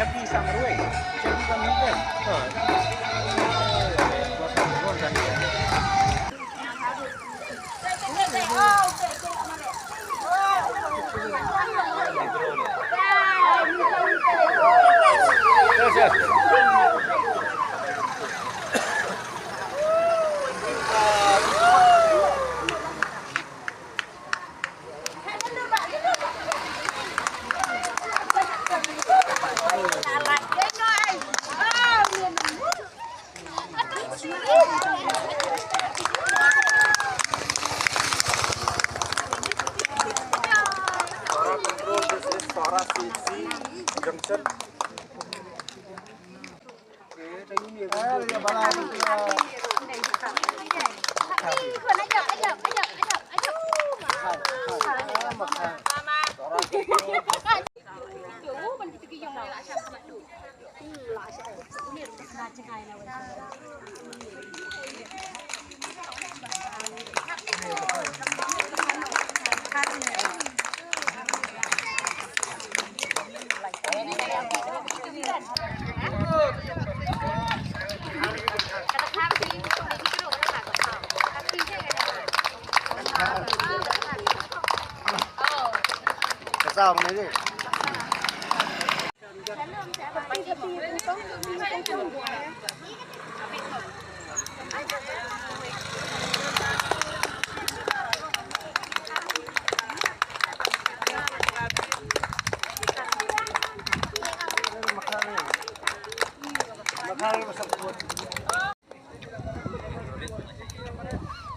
happy sama ruai. Jadi kami kan. Yes, yes. Junction. Sao này đi.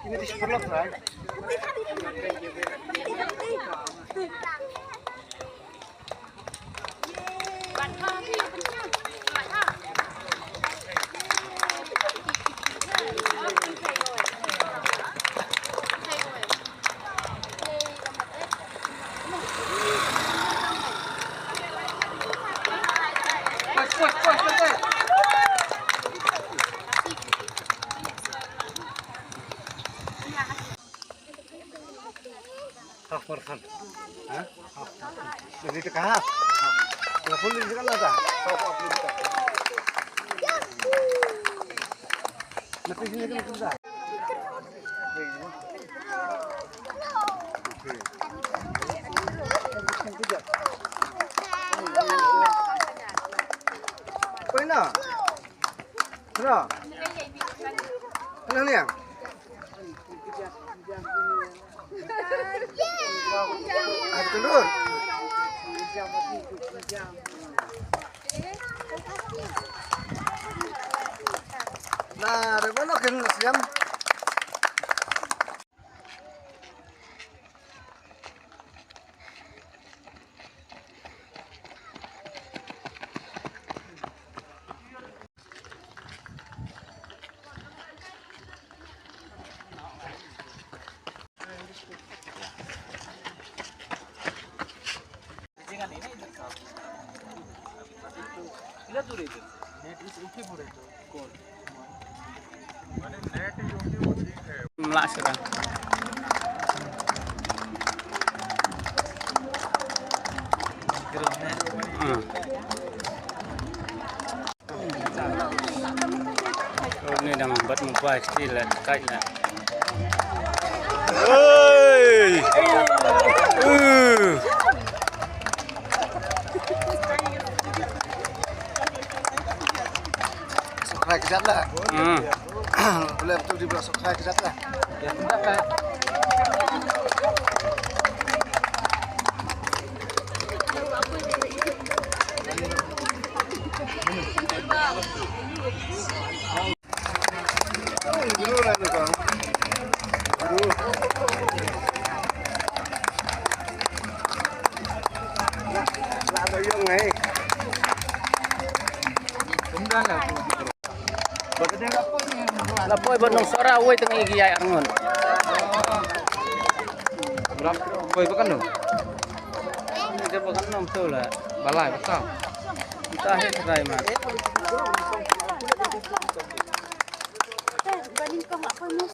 Ini di sebelah kan? Persen, hah? Jadi tekah, nggak boleh juga lah dah. Nanti sini kan sudah. Apa ini? Berapa? Kenapa ni? Turun. Nah, dari mana kan siam? Melak sekarang. Ini dah membuat membuat istilah kailah. Oi! Subscribe ke sana. Boleh betul di blog subscribe ke sana. Ya, tidak. Lapoy bonong sora uy tengah igi ay angon. Berapa? Uy pakan no? Ini pakan nom tu lah. Balai betul. Kita akhir serai mas. Banding kau apa mas?